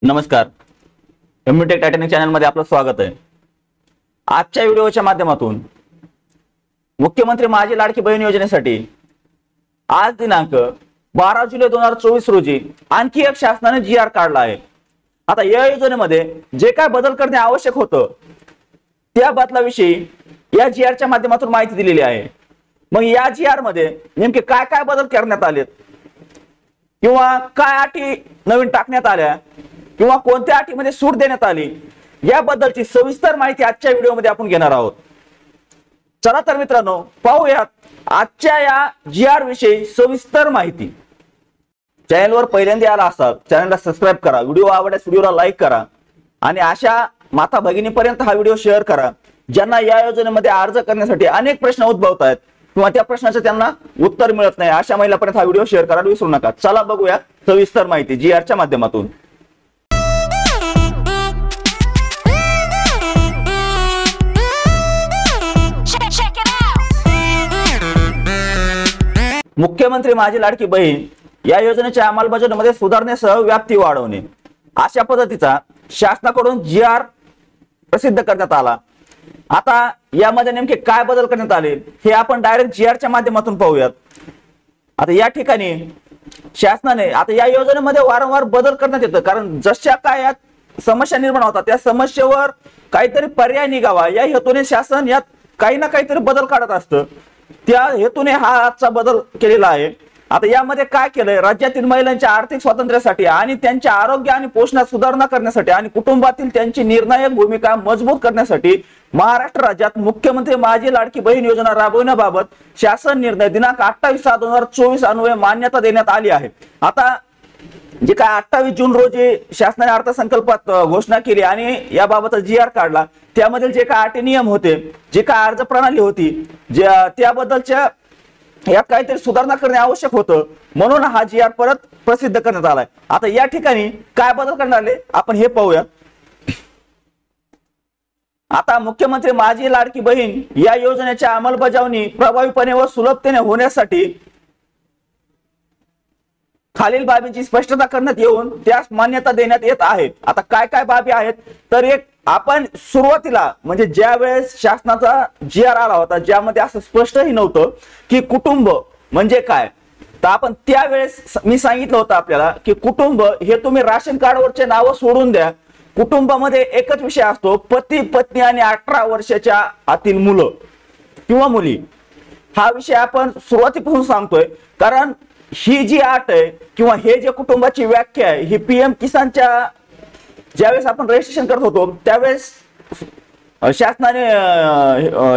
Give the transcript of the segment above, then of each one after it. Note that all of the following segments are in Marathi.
नमस्कार, इम्युनिटेक टायटॅनिक चॅनल मध्ये आपलं स्वागत आहे। आजच्या व्हिडिओच्या माध्यमातून मुख्यमंत्री माझी लाडकी बहीण योजनेसाठी आज दिनांक 12 जुलै 2024 रोजी आणखी एक शासनाने जी.आर. काढला आहे। आता या योजनेमध्ये जे काय बदल करणे आवश्यक होतं त्या बदलाविषयी या जी.आर.च्या माध्यमातून माहिती दिलेली आहे। मग या जी.आर. मध्ये नेमके काय काय बदल करण्यात आलेत किंवा काय अटी नवीन टाकण्यात आल्या किंवा कोणत्या अटीमध्ये सूट देण्यात आली याबद्दलची सविस्तर माहिती आजच्या व्हिडिओमध्ये आपण घेणार आहोत। चला तर मित्रांनो, पाहूयात आजच्या या जी.आर. विषयी सविस्तर माहिती। चॅनलवर पहिल्यांदा आला असाल चॅनलला सबस्क्राइब करा, व्हिडिओ आवडल्यास व्हिडिओला लाईक करा आणि अशा माता भगिनीपर्यंत हा व्हिडिओ शेअर करा ज्यांना या योजनेमध्ये अर्ज करण्यासाठी अनेक प्रश्न उद्भवत आहेत किंवा त्या प्रश्नाचं त्यांना उत्तर मिळत नाही। अशा महिलांपर्यंत हा व्हिडिओ शेअर करायला विसरू नका। चला बघूया सविस्तर माहिती जी.आर.च्या माध्यमातून। मुख्यमंत्री माझी लाडकी बहीण या योजनेच्या अंमलबजावणीमध्ये सुधारणेसह व्याप्ती वाढवणे अशा पद्धतीचा शासनाकडून जी.आर. प्रसिद्ध करण्यात आला। आता यामध्ये नेमके काय बदल करण्यात आले हे आपण डायरेक्ट जी.आर.च्या माध्यमातून पाहूयात। आता या ठिकाणी शासनाने आता या योजनेमध्ये वारंवार बदल करण्यात येतं, कारण जशा काय यात समस्या निर्माण होतात त्या समस्येवर काहीतरी पर्याय निघावा या हेतूने शासन यात काही ना काहीतरी बदल काढत असतं। त्या हेतूने हा आजचा बदल केलेला आहे। आता यामध्ये काय केलंय, राज्यातील महिलांच्या आर्थिक स्वातंत्र्यासाठी आणि त्यांच्या आरोग्य आणि पोषणात सुधारणा करण्यासाठी आणि कुटुंबातील त्यांची निर्णायक भूमिका मजबूत करण्यासाठी महाराष्ट्र राज्यात मुख्यमंत्री माझी लाडकी बहीण योजना राबवण्याबाबत शासन निर्णय दिनांक 28/7/2024 अन्वये मान्यता देण्यात आली आहे। आता जे काय 28 जून रोजी शासनाने अर्थसंकल्पात घोषणा केली आणि याबाबत जी.आर. काढला, त्यामधील जे काय अटी नियम होते, जे काय अर्ज प्रणाली होती, त्याबद्दलच्या यात काहीतरी सुधारणा करणे आवश्यक होतं, म्हणून हा जी.आर. परत प्रसिद्ध करण्यात आलाय। आता या ठिकाणी काय बदल करण्यात आले आपण हे पाहूया। आता मुख्यमंत्री माझी लाडकी बहीण या योजनेच्या अंमलबजावणी प्रभावीपणे व सुलभतेने होण्यासाठी खालील बाबींची स्पष्टता करण्यात येऊन त्यास मान्यता देण्यात येत आहे। आता काय काय बाबी आहेत तर एक आपण सुरुवातीला म्हणजे ज्या वेळेस शासनाचा जी.आर. आला होता ज्यामध्ये असं स्पष्टही नव्हतं की कुटुंब म्हणजे काय, तर आपण त्यावेळेस मी सांगितलं होतं आपल्याला की कुटुंब हे तुम्ही राशन कार्डवरचे नाव सोडून द्या, कुटुंबामध्ये एकच विषय असतो पती पत्नी आणि 18 वर्षाच्या आतील मुलं किंवा मुली। हा विषय आपण सुरुवातीपासून सांगतोय कारण ही जी अट आहे किंवा हे जे कुटुंबाची व्याख्या आहे ही PM किसानच्या ज्यावेळेस आपण रजिस्ट्रेशन करत होतो त्यावेळेस शासनाने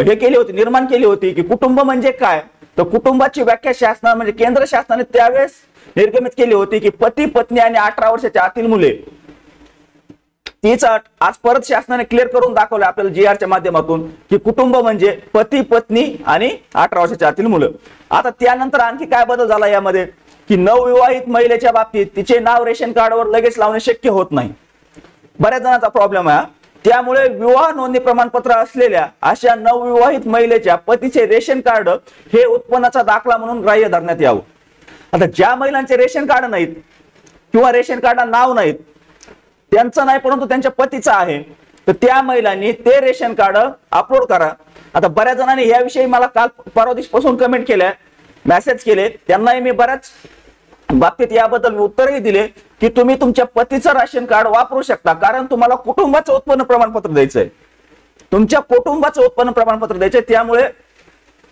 हे केली होती, निर्माण केली होती की कुटुंब म्हणजे काय, तर कुटुंबाची व्याख्या शासना म्हणजे केंद्र शासनाने त्यावेळेस निर्गमित केली होती की पती पत्नी आणि 18 वर्षाच्या आतील मुले। तीच अट आज परत शासनाने क्लिअर करून दाखवलं आपल्याला जी.आर.च्या माध्यमातून की कुटुंब म्हणजे पती पत्नी आणि 18 वर्षाच्या आतील मुलं। आता त्यानंतर आणखी काय बदल झाला यामध्ये की नवविवाहित महिलेच्या बाबतीत तिचे नाव रेशन कार्डवर लगेच लावणे शक्य होत नाही, बऱ्याच जणांचा प्रॉब्लेम आहे। त्यामुळे विवाह नोंदणी प्रमाणपत्र असलेल्या अशा नवविवाहित महिलेच्या पतीचे रेशन कार्ड हे उत्पन्नाचा दाखला म्हणून ग्राह्य धरण्यात यावं। आता ज्या महिलांचे रेशन कार्ड नाहीत किंवा रेशन कार्डला नाव नाहीत त्यांचं नाही परंतु त्यांच्या पतीचं आहे, तर त्या महिलांनी ते रेशन कार्ड अपलोड करा। आता बऱ्याच जणांनी याविषयी मला काल परवा दिवसापासून कमेंट केल्या, मेसेज केले, त्यांनाही मी बऱ्याच बाबतीत याबद्दल उत्तरही दिले की तुम्ही तुमच्या पतीचं राशन कार्ड वापरू शकता, कारण तुम्हाला कुटुंबाचं उत्पन्न प्रमाणपत्र द्यायचंय, तुमच्या कुटुंबाचं उत्पन्न प्रमाणपत्र द्यायचंय, त्यामुळे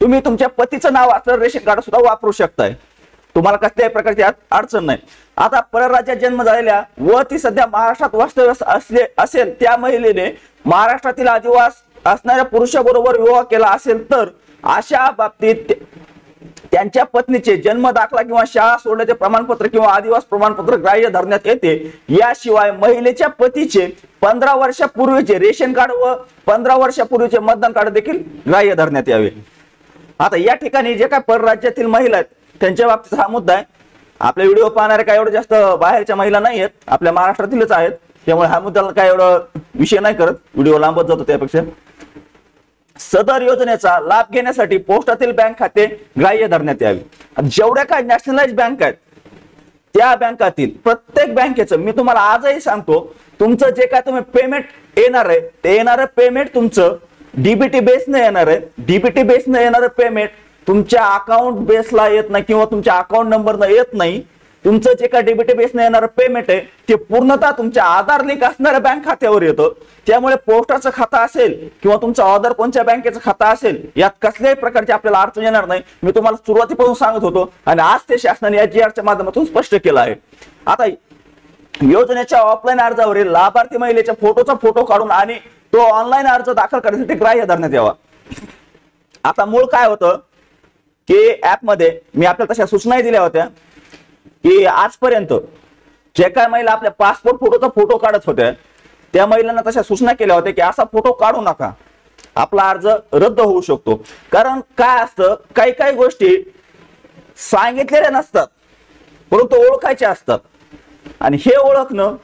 तुम्ही तुमच्या पतीचं नाव असलेलं रेशन कार्ड सुद्धा वापरू शकताय, तुम्हाला कसल्याही प्रकारची अडचण नाही। आता परराज्यात जन्म झालेल्या व ती सध्या महाराष्ट्रात वास्तव्य असेल त्या महिलेने महाराष्ट्रातील आदिवास असणाऱ्या पुरुषाबरोबर विवाह केला असेल तर अशा बाबतीत त्यांच्या पत्नीचे जन्म दाखला किंवा शाळा सोडण्याचे प्रमाणपत्र किंवा आदिवास प्रमाणपत्र ग्राह्य धरण्यात येते। याशिवाय महिलेच्या पतीचे 15 वर्षापूर्वीचे रेशन कार्ड व 15 वर्षापूर्वीचे मतदान कार्ड देखील ग्राह्य धरण्यात यावे। आता या ठिकाणी जे काय परराज्यातील महिला आहेत त्यांच्या बाबतीत हा मुद्दा आहे। आपले व्हिडिओ पाहणारे काय एवढं जास्त बाहेरच्या महिला नाही आहेत, आपल्या महाराष्ट्रातीलच आहेत, त्यामुळे हा मुद्द्याला काय एवढं विषय नाही करत, व्हिडिओ लांबत जातो त्यापेक्षा। सदर योजनेचा लाभ घेण्यासाठी पोस्टातील बँक खाते ग्राह्य धरण्यात यावे। जेवढ्या काय नॅशनलाइज बँक आहेत त्या बँकातील प्रत्येक बँकेचं मी तुम्हाला आजही सांगतो, तुमचं जे काय तुम्ही पेमेंट येणार आहे ते येणारं पेमेंट तुमचं डीबीटी बेसने येणार आहे. डीबीटी बेसने येणारं पेमेंट तुमच्या अकाउंट बेसला येत नाही किंवा तुमच्या अकाउंट नंबरनं येत नाही. तुमचं जे काय डीबीटी बेसने येणारं पेमेंट आहे ते पूर्णतः तुमच्या आधार लिंक असणाऱ्या बँक खात्यावर येतं. त्यामुळे पोस्टाचं खातं असेल किंवा तुमचं अदर कोणत्या बँकेचं खातं असेल, यात कसल्याही प्रकारची आपल्याला अडचण येणार नाही. मी तुम्हाला सुरुवातीपासून सांगत होतो आणि आज ते शासनाने या GR माध्यमातून स्पष्ट केलं आहे. आता योजनेच्या ऑफलाईन अर्जावरील लाभार्थी महिलेच्या फोटोचा फोटो काढून आणि तो ऑनलाईन अर्ज दाखल करण्यासाठी ग्राह्य धरण्यात यावा. आता मूळ काय होतं की ऍप मध्ये मी आपल्याला तशा सूचनाही दिल्या होत्या की आजपर्यंत जे काय महिला आपल्या पासपोर्ट फोटोचा फोटो काढत होत्या त्या महिलांना तशा सूचना केल्या होत्या की असा फोटो काढू नका, आपला अर्ज रद्द होऊ शकतो. कारण काय असतं, काही काही गोष्टी सांगितलेल्या नसतात परंतु ओळखायच्या असतात आणि हे ओळखणं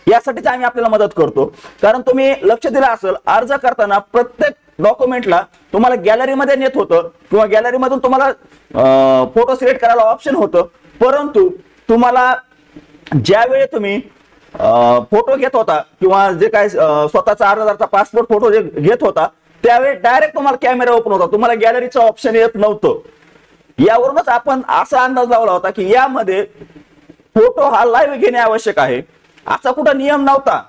यासाठीच आम्ही आपल्याला मदत करतो. कारण तुम्ही लक्ष दिलं असेल, अर्ज करताना प्रत्येक डॉक्युमेंटला तुम्हाला गॅलरीमध्ये नेत होतं किंवा गॅलरीमधून तुम्हाला फोटो सिलेक्ट करायला ऑप्शन होतं, परंतु तुम्हाला ज्यावेळी तुम्ही फोटो घेत होता किंवा जे काय स्वतःचा अर्जदाराचा पासपोर्ट फोटो जे घेत होता त्यावेळी डायरेक्ट तुम्हाला कॅमेरा ओपन होता, तुम्हाला गॅलरीचं ऑप्शन येत नव्हतं. यावरूनच आपण असा अंदाज लावला होता की यामध्ये फोटो हा लाईव्ह घेणे आवश्यक आहे. असा कुठं नियम नव्हता.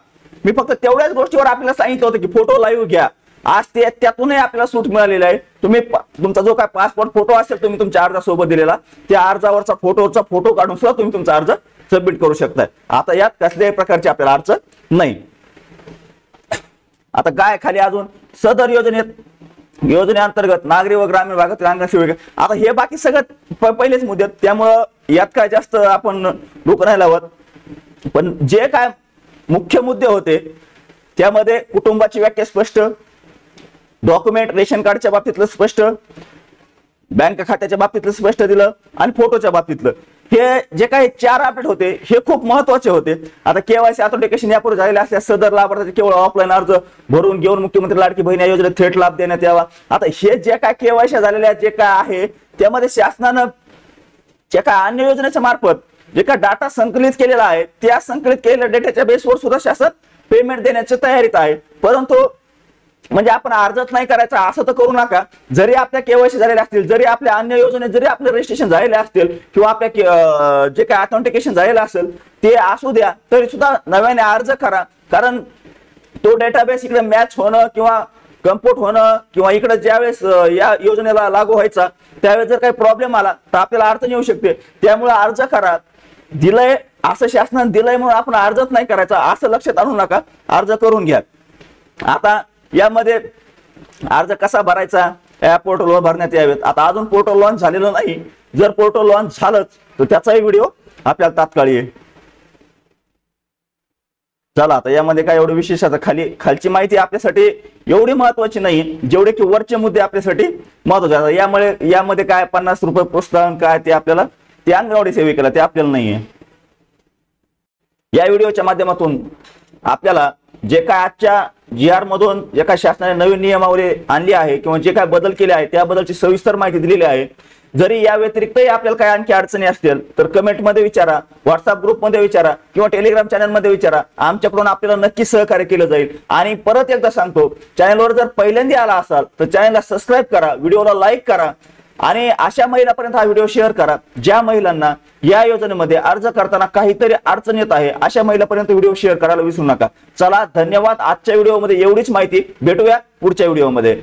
मी फक्त तेवढ्याच गोष्टीवर आपल्याला सांगितलं होतं की फोटो लाईव्ह घ्या. आज ते त्यातूनही आपल्याला सूट मिळालेली आहे. तुम्ही तुमचा जो काय पासपोर्ट फोटो असेल तुम्ही तुमच्या अर्जासोबत दिलेला, त्या अर्जावरचा फोटो काढून सुद्धा तुम्ही तुमचा अर्ज सबमिट करू शकताय. आता यात कसल्याही प्रकारची आपल्याला अडचण नाही. आता काय खाली अजून सदर योजनेअंतर्गत नागरी व ग्रामीण भागातील अंगणवाडी सेविका, आता हे बाकी सगळं पहिलेच मुद्दे, त्यामुळं यात काय जास्त आपण डोकं नाही लावत. पण जे काय मुख्य मुद्दे होते त्यामध्ये कुटुंबाची व्याख्या स्पष्ट, डॉक्युमेंट रेशन कार्डच्या बाबतीतलं स्पष्ट, बँक खात्याच्या बाबतीतलं स्पष्ट दिलं आणि फोटोच्या बाबतीतलं, हे जे काही 4 अपडेट होते हे खूप महत्वाचे होते. आता केवायसी ऑथेंटिकेशन यापूर्वी झालेले असल्यास सदर लाभार्थी केवळ ऑफलाईन अर्ज भरून घेऊन मुख्यमंत्री लाडकी बहीण या योजनेत थेट लाभ देण्यात यावा. आता हे जे काय केवायसी झालेले जे काय आहे त्यामध्ये शासनानं जे काय अन्य योजनेच्या मार्फत जे काय डाटा संकलित केलेला आहे त्या संकलित केलेल्या डेटाच्या बेसवर सुद्धा शासन पेमेंट देण्याच्या तयारीत आहे. परंतु म्हणजे आपण अर्जच नाही करायचा असं तर करू नका. जरी आपल्या केवायसी झालेले असतील, जरी आपल्या अन्य योजनेत जरी आपले रजिस्ट्रेशन झालेले असतील किंवा आपल्या जे काय ऑथेंटिकेशन झालेलं असेल ते असू द्या, तरी सुद्धा नव्याने अर्ज करा. कारण तो डेटाबेस इकडे मॅच होणं किंवा कम्पोर्ट होणं किंवा इकडे ज्यावेळेस या योजनेला लागू व्हायचा त्यावेळेस जर काही प्रॉब्लेम आला तर आपल्याला अडचण येऊ शकते. त्यामुळे अर्ज करा. दिलंय असं शासनाने दिलंय म्हणून आपण अर्जच नाही करायचा असं लक्षात आणू नका, अर्ज करून घ्या. आता यामध्ये अर्ज कसा भरायचा, ऍप पोर्टलवर भरण्यात यावेत. आता अजून पोर्टल लॉन्च झालेलं नाही. जर पोर्टल लॉन्च झालंच तर त्याचाही व्हिडिओ आपल्याला तात्काळ येईल. चला आता यामध्ये काय एवढं विशेष, आता खालची माहिती आपल्यासाठी एवढी महत्वाची नाही जेवढे की वरचे मुद्दे आपल्यासाठी महत्वाचे. यामध्ये काय 50 रुपये प्रोत्साहन काय ते आपल्याला ते अंगणवाडी सेविकेला ते आपल्याला नाहीये. या व्हिडिओच्या माध्यमातून आपल्याला जे काय आजच्या GR मधून जे काय शासनाने नवीन नियमावली आणली आहे किंवा जे काय बदल केले आहे त्याबद्दलची सविस्तर माहिती दिलेली आहे. जरी या व्यतिरिक्तही आपल्याला काही आणखी अडचणी असतील तर कमेंट मध्ये विचारा, व्हॉट्सअप ग्रुप मध्ये विचारा किंवा टेलिग्राम चॅनल मध्ये विचारा. आमच्याकडून आपल्याला नक्की सहकार्य केलं जाईल. आणि परत एकदा सांगतो, चॅनलवर जर पहिल्यांदा आला असाल तर चॅनलला सबस्क्राईब करा, व्हिडिओला लाईक करा आणि अशा महिलांपर्यंत हा व्हिडिओ शेअर करा ज्या महिलांना या योजनेमध्ये अर्ज करताना काहीतरी अडचण येत आहे. अशा महिलांपर्यंत व्हिडिओ शेअर करायला विसरू नका. चला धन्यवाद. आजच्या व्हिडिओमध्ये एवढीच माहिती. भेटूया पुढच्या व्हिडिओमध्ये.